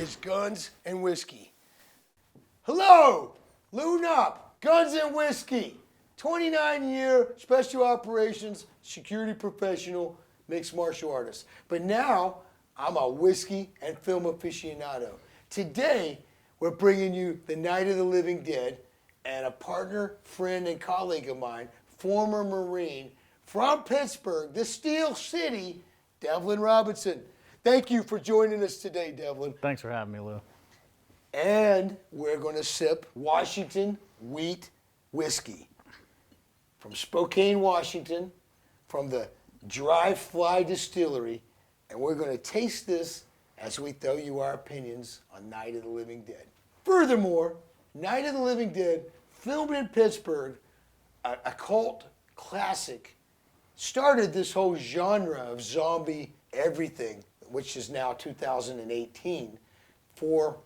is Guns and Whiskey. Hello, Lou up, Guns and Whiskey. 29-year special operations security professional, mixed martial artist. But now I'm a whiskey and film aficionado. Today we're bringing you the Night of the Living Dead, and a partner, friend, and colleague of mine, former Marine from Pittsburgh, the Steel City, Devlin Robinson. Thank you for joining us today, Devlin. Thanks for having me, Lou. And we're going to sip Washington Wheat Whiskey from Spokane, Washington, from the Dry Fly Distillery. And we're going to taste this as we tell you our opinions on Night of the Living Dead. Furthermore, Night of the Living Dead, filmed in Pittsburgh, a cult classic, started this whole genre of zombie everything, which is now 2018, 4+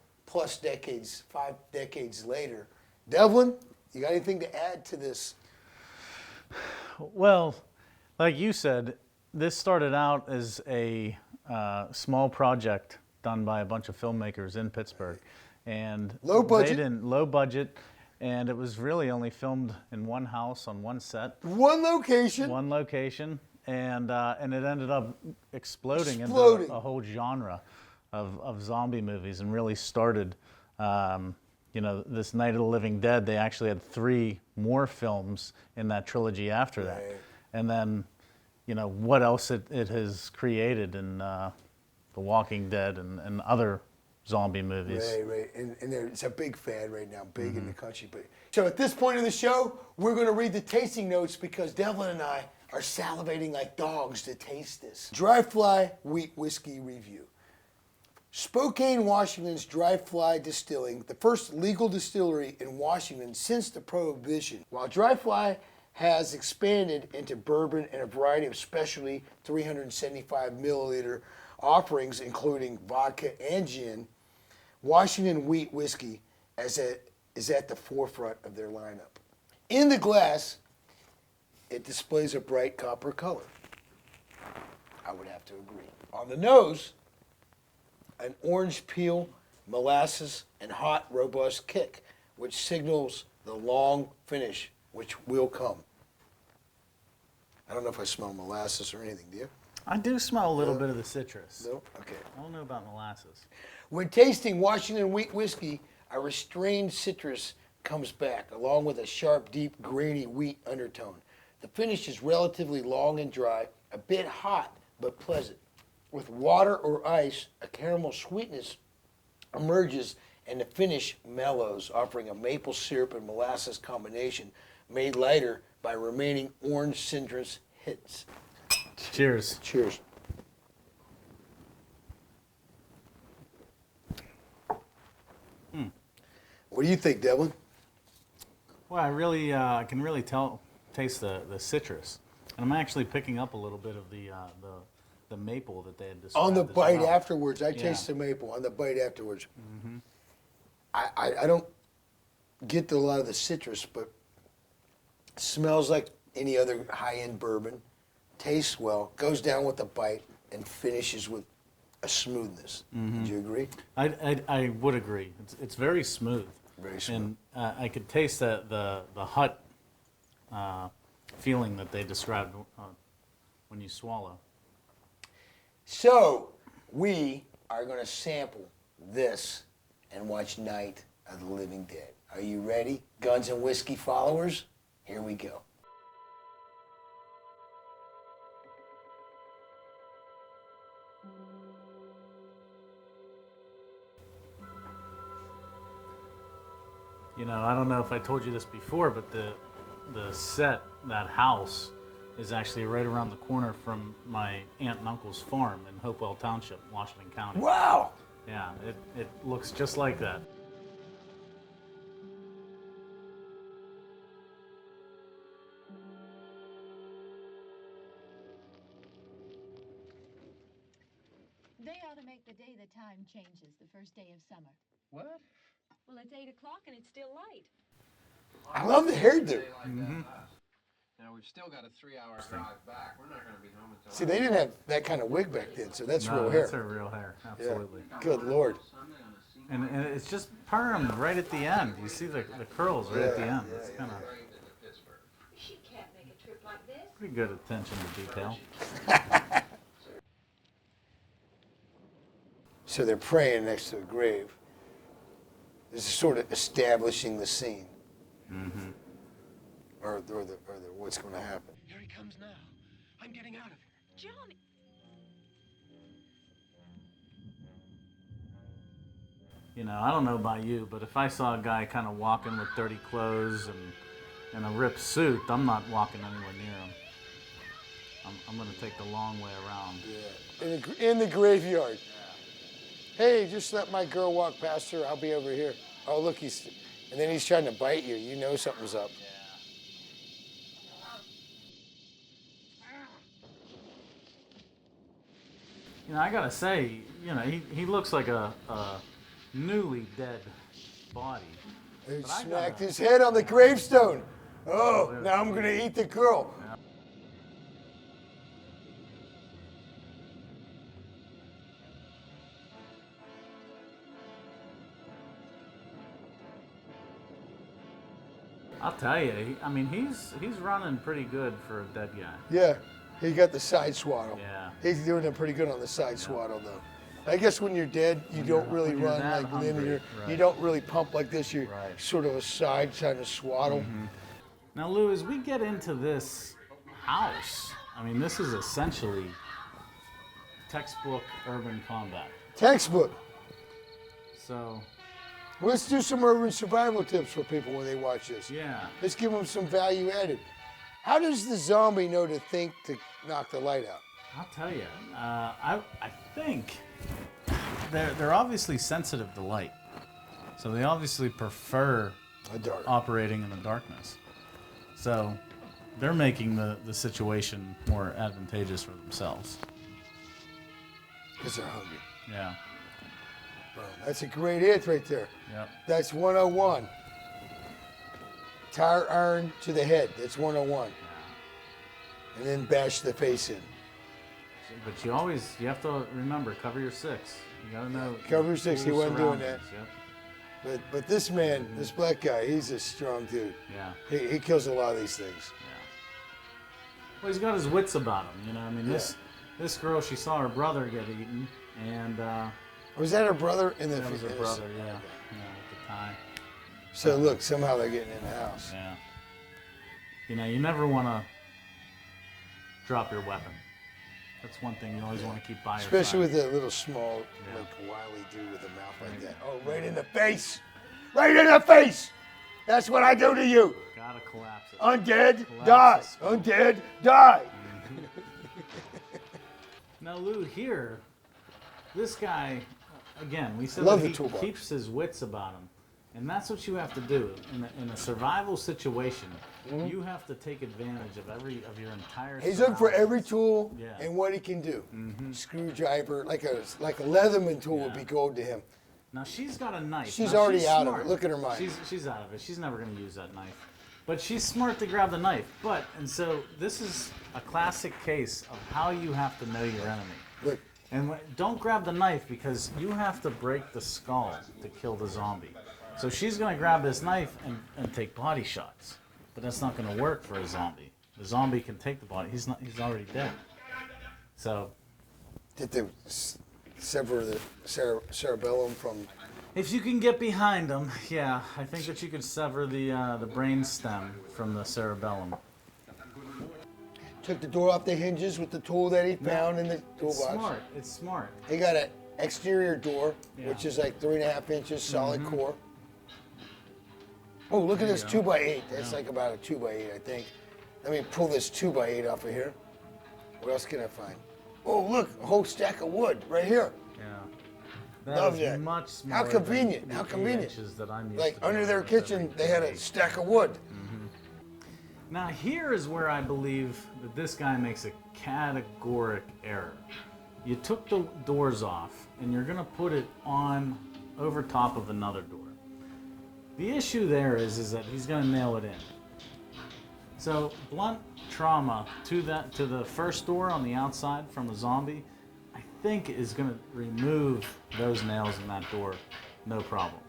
decades, 5 decades later. Devlin, you got anything to add to this? Well, like you said, this started out as a small project done by a bunch of filmmakers in Pittsburgh. And low budget? Low budget, and it was really only filmed in one house on one set. One location? One location, and it ended up exploding into a whole genre of zombie movies, and really started, this Night of the Living Dead. They actually had 3 more films in that trilogy after that. And then, what else it has created in The Walking Dead and other zombie movies. Right. And it's a big fan right now, big in the country. But so at this point of the show, we're going to read the tasting notes because Devlin and I are salivating like dogs to taste this. Dry Fly Wheat Whiskey Review. Spokane, Washington's Dry Fly Distilling, the first legal distillery in Washington since the Prohibition. While Dry Fly has expanded into bourbon and a variety of specialty 375 milliliter offerings, including vodka and gin, Washington Wheat Whiskey is at the forefront of their lineup. In the glass, it displays a bright copper color. I would have to agree. On the nose, an orange peel, molasses, and hot, robust kick, which signals the long finish, which will come. I don't know if I smell molasses or anything, do you? I do smell a little bit of the citrus. No? Okay. I don't know about molasses. When tasting Washington Wheat Whiskey, a restrained citrus comes back, along with a sharp, deep, grainy wheat undertone. The finish is relatively long and dry, a bit hot, but pleasant. With water or ice, a caramel sweetness emerges and the finish mellows, offering a maple syrup and molasses combination made lighter by remaining orange citrus hits. Cheers. Cheers. What do you think, Devlin? Well, I can really taste the citrus, and I'm actually picking up a little bit of the maple that they had described. On the bite well. afterwards, I taste the maple on the bite afterwards. Mm-hmm. I don't get a lot of the citrus, but it smells like any other high-end bourbon. Tastes well, goes down with a bite, and finishes with a smoothness. Mm-hmm. Would you agree? I would agree. It's very smooth. Very smooth. And I could taste the hut feeling that they described when you swallow. So, we are going to sample this and watch Night of the Living Dead. Are you ready, Guns and Whiskey followers? Here we go. I don't know if I told you this before, but the set, that house, is actually right around the corner from my aunt and uncle's farm in Hopewell Township, Washington County. Wow! Yeah, it looks just like that. They ought to make the day the time changes, the first day of summer. What? Well, it's 8 o'clock and it's still light. I love the hairdo. Mm-hmm. Now we've still got a 3-hour drive back. We're not going to be home until. See, they didn't have that kind of wig back then, so that's real hair. That's her real hair, absolutely. Yeah. Good Lord. Sunday on And it's just permed right at the end. You see the curls right at the end. It's kind of She can't make a trip like this. pretty good attention to detail. So they're praying next to a grave. This is sort of establishing the scene. Mm-hmm. Or what's going to happen. Here he comes now. I'm getting out of here. Johnny. You know, I don't know about you, but if I saw a guy kind of walking with dirty clothes and a ripped suit, I'm not walking anywhere near him. I'm going to take the long way around. Yeah. In the graveyard. Hey, just let my girl walk past her. I'll be over here. Oh, look, and then he's trying to bite you. You know something's up. You know, I gotta say, you know, he looks like a newly dead body. He But I smacked gotta- his head on the gravestone. Oh, now I'm gonna eat the girl. I'll tell you, I mean, he's running pretty good for a dead guy. Yeah, he got the side swaddle. Yeah. He's doing it pretty good on the side swaddle, though. I guess when you're dead, you don't really when you're run that like hungry, linear. right. You don't really pump like this. You're Right. sort of a side kind of swaddle. Now, Lou, as we get into this house, I mean, this is essentially textbook urban combat. Textbook. So, Let's do some urban survival tips for people when they watch this. yeah. Let's give them some value added. How does the zombie know to think to knock the light out? I'll tell you, I think they're obviously sensitive to light, so they obviously prefer A dark. operating in the darkness. So they're making the situation more advantageous for themselves. Because they're hungry. Yeah. Bro, that's a great hit right there. Yep. That's 101. Tire iron to the head. That's 101. And then bash the face in. But you have to remember, cover your six. You gotta know. Cover your six, he your wasn't doing that. surroundings. But this man, this black guy, he's a strong dude. Yep. Yeah. He kills a lot of these things. Yeah. Well, he's got his wits about him. You know, I mean, this girl, she saw her brother get eaten, and Was that her brother in the that was her yes. brother. Yeah. Okay. Yeah, with the tie. So look, somehow they're getting in the house. Yeah. You know, you never want to drop your weapon. That's one thing you always want to keep by your Especially side. with that little small, Yeah. like wily dude with a mouth like that. Oh, right in the face! Right in the face! That's what I do to you! Gotta collapse it. Undead, Collapse die! the skull. Undead, die! Now, Lou, here, this guy, again, we said Love that the he toolbox. keeps his wits about him. And that's what you have to do. In a survival situation, you have to take advantage of your entire He's looking for every surroundings. tool Yeah. and what he can do. Screwdriver, like a Leatherman tool would Yeah. be gold to him. Now, she's got a knife. She's Now, already out of smart. it. Look at her mind. She's out of it. She's never going to use that knife. But she's smart to grab the knife. And so this is a classic case of how you have to know your enemy. Look, And don't grab the knife because you have to break the skull to kill the zombie. So she's going to grab this knife and take body shots. But that's not going to work for a zombie. The zombie can take the body. He's already dead. So did they sever the cerebellum from? if you can get behind him, yeah, I think that you could sever the brain stem from the cerebellum. Took the door off the hinges with the tool that he found in the It's toolbox. smart. It's smart. He got an exterior door, Yeah. which is like 3.5 inches solid core. Oh, look at this 2x8. That's like about a 2x8, I think. Let me pull this 2x8 off of here. What else can I find? Oh, look, a whole stack of wood right here. Yeah. Love is that. much How smaller convenient, than how the convenient. inches that I'm used Like to under doing their with kitchen, every they had a day. stack of wood. Now here is where I believe that this guy makes a categoric error. You took the doors off and you're gonna put it on over top of another door. The issue there is that he's gonna nail it in. So blunt trauma to the first door on the outside from the zombie, I think is gonna remove those nails in that door. no problem.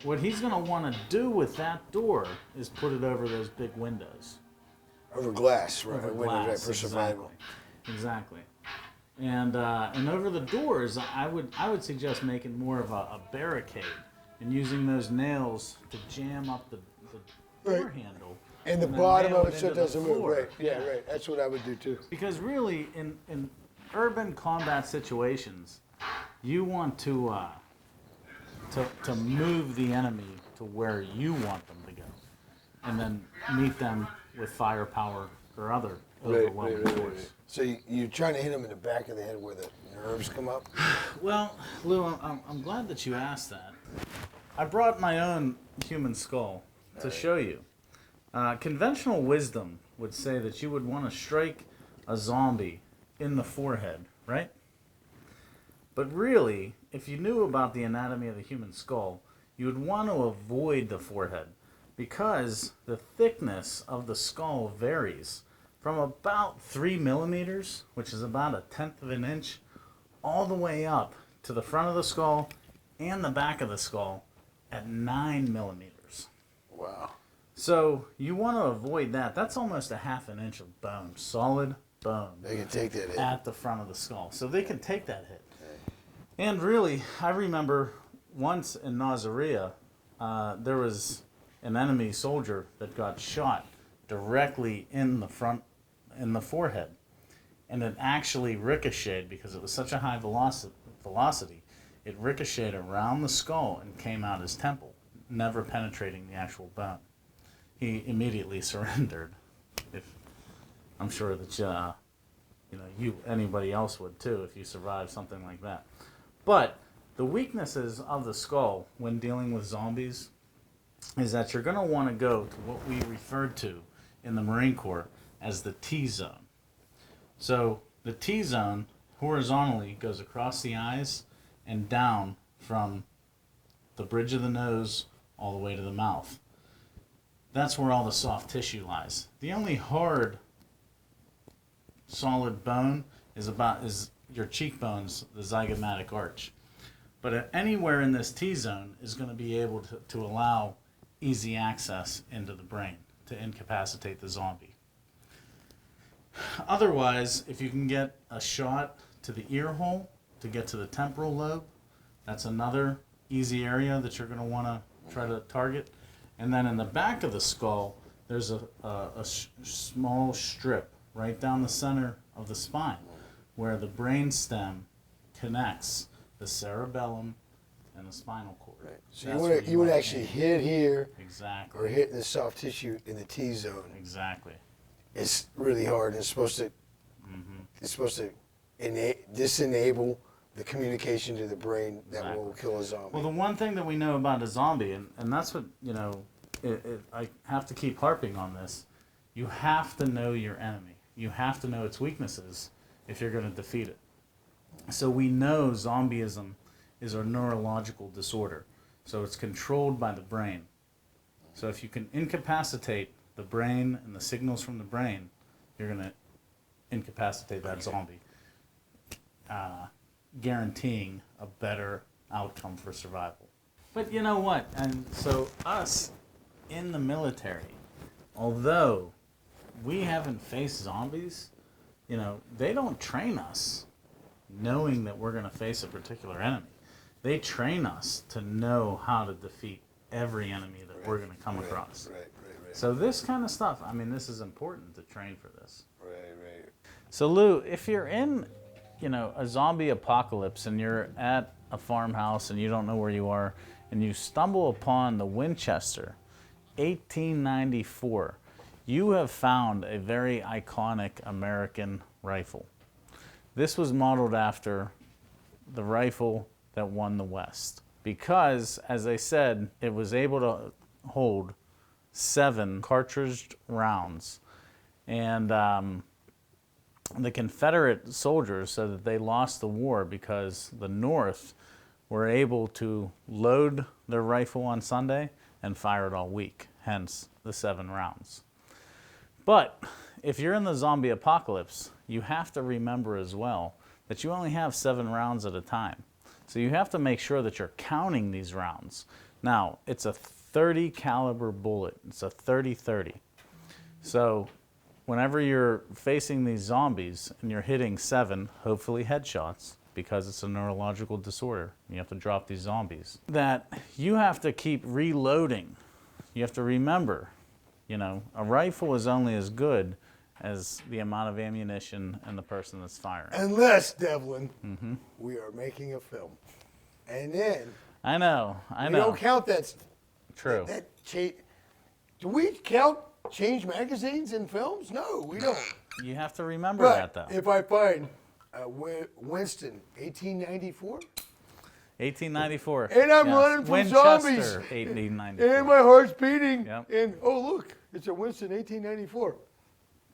What he's going to want to do with that door is put it over those big windows. Over glass, right? Over Windows, right, glass, for survival. Exactly. And over the doors, I would suggest making more of a barricade and using those nails to jam up the door Right. handle. And the then bottom nail of it so it into the doesn't move. floor. Right. Yeah, right. That's what I would do too. Because really, in urban combat situations, you want to move the enemy to where you want them to go, and then meet them with firepower or other overwhelming force. So you're trying to hit them in the back of the head where the nerves come up? Well, Lou, I'm glad that you asked that. I brought my own human skull to show you. Conventional wisdom would say that you would want to strike a zombie in the forehead, right? But really, if you knew about the anatomy of the human skull, you would want to avoid the forehead because the thickness of the skull varies from about 3 millimeters, which is about 1/10 of an inch, all the way up to the front of the skull and the back of the skull at 9 millimeters. Wow. So you want to avoid that. That's almost 1/2 inch of bone, solid bone, They can take that hit. at the front of the skull. So they can take that hit. And really, I remember once in Nazaria, there was an enemy soldier that got shot directly in the front, in the forehead. And it actually ricocheted because it was such a high velocity. It ricocheted around the skull and came out his temple, never penetrating the actual bone. He immediately surrendered. I'm sure that anybody else would too if you survived something like that. But the weaknesses of the skull when dealing with zombies is that you're going to want to go to what we referred to in the Marine Corps as the T-zone. So the T-zone horizontally goes across the eyes and down from the bridge of the nose all the way to the mouth. That's where all the soft tissue lies. The only hard, solid bone is your cheekbones, the zygomatic arch. But anywhere in this T-zone is going to be able to allow easy access into the brain to incapacitate the zombie. Otherwise, if you can get a shot to the ear hole to get to the temporal lobe, that's another easy area that you're going to want to try to target. And then in the back of the skull, there's a small strip right down the center of the spine where the brain stem connects the cerebellum and the spinal cord. Right. So That's you would wanna actually aim. hit here Exactly. or hit the soft tissue in the T-zone. Exactly. It's really hard. It's supposed to disenable the communication to the brain that will kill a zombie. Well, the one thing that we know about a zombie, and that's what, I have to keep harping on this, you have to know your enemy. You have to know its weaknesses if you're going to defeat it. So we know zombieism is a neurological disorder. So it's controlled by the brain. So if you can incapacitate the brain and the signals from the brain, you're going to incapacitate that zombie, guaranteeing a better outcome for survival. But you know what? And so us in the military, although we haven't faced zombies, they don't train us knowing that we're going to face a particular enemy. They train us to know how to defeat every enemy that we're going to come across. Right. So this kind of stuff, this is important to train for this. Right. So Lou, if you're in, a zombie apocalypse and you're at a farmhouse and you don't know where you are and you stumble upon the Winchester 1894, you have found a very iconic American rifle. This was modeled after the rifle that won the West because, as I said, it was able to hold 7 cartridged rounds. And the Confederate soldiers said that they lost the war because the North were able to load their rifle on Sunday and fire it all week, hence the 7 rounds. But if you're in the zombie apocalypse, you have to remember as well that you only have 7 rounds at a time. So you have to make sure that you're counting these rounds. Now, it's a 30 caliber bullet. It's a 30-30. So whenever you're facing these zombies and you're hitting 7, hopefully headshots, because it's a neurological disorder, you have to drop these zombies, that you have to keep reloading. You have to remember, you know, a rifle is only as good as the amount of ammunition and the person that's firing. Unless, Devlin, we are making a film. And then I know. we don't count that. True. Do we count change magazines in films? No, we don't. You have to remember But that, though. if I find Winston, 1894, 1894. and I'm yes. running from Winchester, zombies, 1894. and my heart's beating, Yep. and oh look, it's a Winston 1894.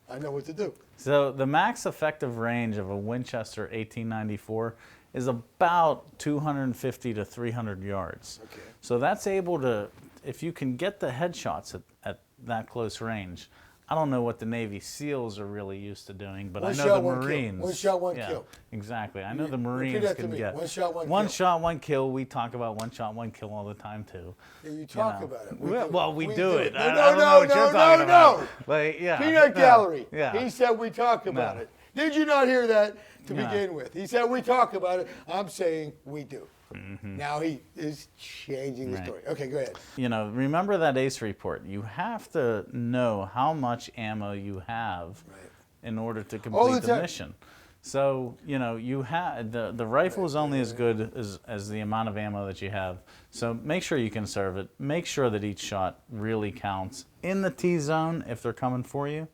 I know what to do. So the max effective range of a Winchester 1894 is about 250 to 300 yards. Okay. So that's able to, if you can get the headshots at that close range. I don't know what the Navy SEALs are really used to doing, but One I know shot, the one kill. Marines. One shot, one kill. Exactly. I know the Repeat Marines that to can me. get One shot, one one kill. shot, one kill. We talk about one shot, one kill all the time too. Yeah, you talk know. about it. Well, we do it. No, I no, don't know no, what you're no, talking no, about. no. Like, yeah. Peanut no, Gallery. Yeah. He said we talk about No. it. Did you not hear that to No. begin with? He said we talk about it. I'm saying we do. Mm-hmm. Now he is changing the Right. story. Okay, go ahead. You know, remember that ACE report. You have to know how much ammo you have in order to All complete the the time. mission. So, you know, you have the rifle is only as good as the amount of ammo that you have. So make sure you conserve it. Make sure that each shot really counts in the T-zone if they're coming for you.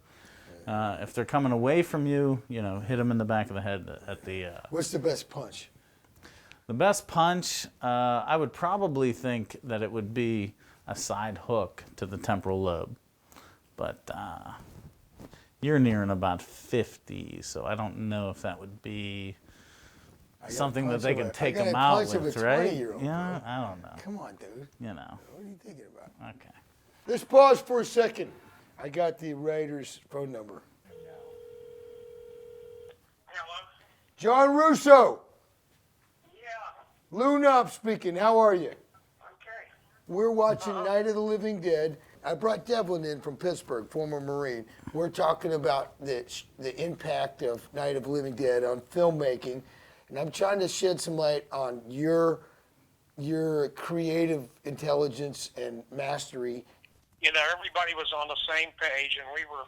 If they're coming away from you, you know, hit them in the back of the head at the. What's the best punch? The best punch, I would probably think that it would be a side hook to the temporal lobe. But you're nearing about 50, so I don't know if that would be something that they can take them out with, right? 20-year-old, Yeah, bro. I don't know. Come on, dude. You know, What are you thinking about? okay. Let's pause for a second. I got the writer's phone number. Hello? John Russo. Yeah, Lou Knopp speaking. How are you? okay. We're watching Night of the Living Dead. I brought Devlin in from Pittsburgh, former Marine. We're talking about the impact of Night of the Living Dead on filmmaking, and I'm trying to shed some light on your creative intelligence and mastery. You know, everybody was on the same page, and we were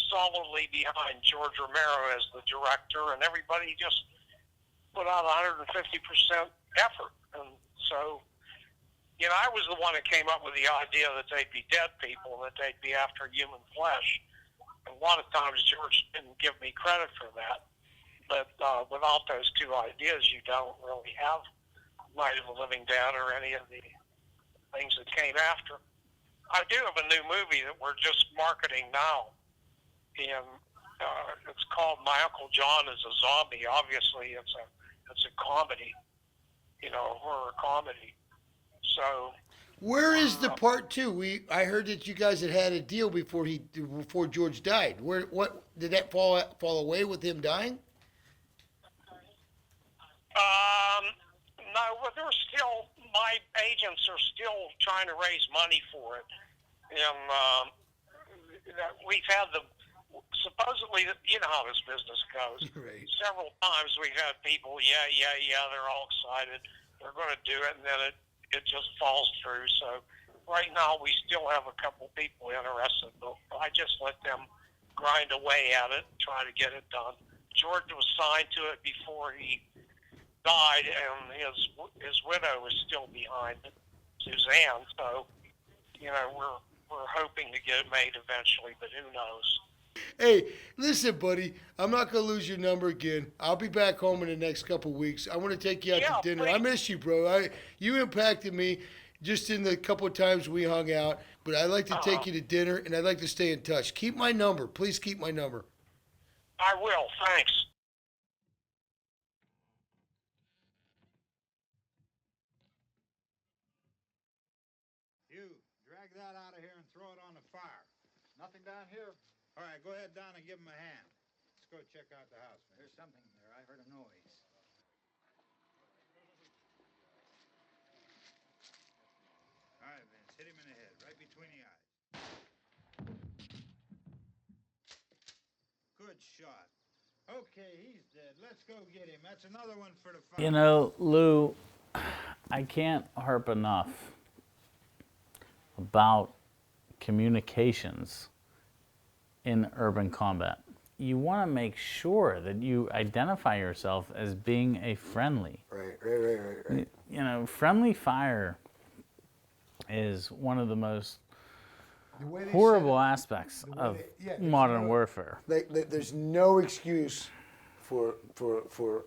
solidly behind George Romero as the director, and everybody just put out 150% effort. And so, you know, I was the one that came up with the idea that they'd be dead people, that they'd be after human flesh. And a lot of times George didn't give me credit for that. But without those two ideas, you don't really have Night of the Living Dead or any of the things that came after. I do have a new movie that we're just marketing now, and it's called My Uncle John is a Zombie. Obviously, it's a comedy, you know, a horror comedy. So, Where is the part two? I heard that you guys had a deal before George died. What did that fall away with him dying? no, but they're still, my agents are still trying to raise money for it. And we've had supposedly, you know how this business goes. Right. Several times we've had people, they're all excited. They're going to do it, and then it just falls through. So right now we still have a couple people interested, but I just let them grind away at it and try to get it done. George was signed to it before he died, and his widow is still behind it, Suzanne. So, you know, we're hoping to get it made eventually, but who knows? Hey, listen, buddy. I'm not gonna lose your number again. I'll be back home in the next couple weeks. I want to take you out to dinner. I please. miss you, bro. You impacted me just in the couple of times we hung out. But I'd like to take you to dinner, and I'd like to stay in touch. Keep my number. Please keep my number. I will. Thanks. You, drag that out of here and throw it on the fire. Nothing down here? All right, go ahead down and give him a hand. Let's go check out the house, man. There's something there. I heard a noise. shot. Okay, he's dead. Let's go get him. That's another one for the fire. You know, Lou, I can't harp enough about communications in urban combat. You want to make sure that you identify yourself as being a friendly. Right. You know, friendly fire is one of the most The way they horrible said aspects of there's modern warfare. there's no excuse for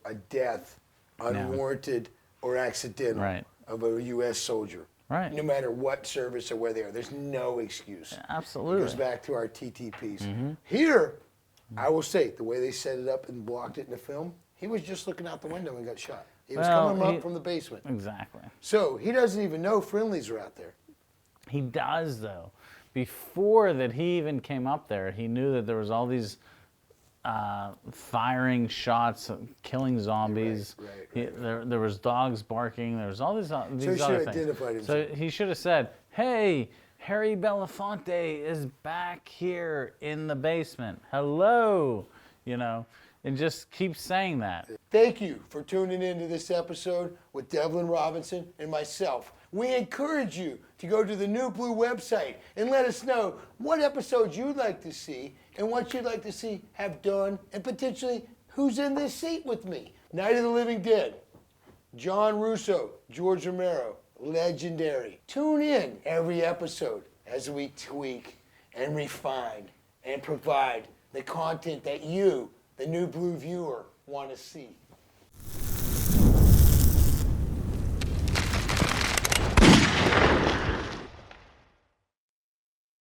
a death, unwarranted or accidental, Right. of a U.S. soldier. Right. No matter what service or where they are, there's no excuse. Absolutely. It goes back to our TTPs. Here, I will say, the way they set it up and blocked it in the film, he was just looking out the window and got shot. He was Well, coming up he- from the basement. Exactly. So he doesn't even know friendlies are out there. He does, though. Before that he even came up there, he knew that there was all these firing shots, killing zombies. Right. There was dogs barking. There was all these he other should things. have identified So himself. he should have said, "Hey, Harry Belafonte is back here in the basement. Hello," you know, and just keep saying that. Thank you for tuning in to this episode with Devlin Robinson and myself. We encourage you to go to the New Blue website and let us know what episodes you'd like to see and what you'd like to see have done, and potentially who's in this seat with me. Night of the Living Dead, John Russo, George Romero, legendary. Tune in every episode as we tweak and refine and provide the content that you, the New Blue viewer, want to see.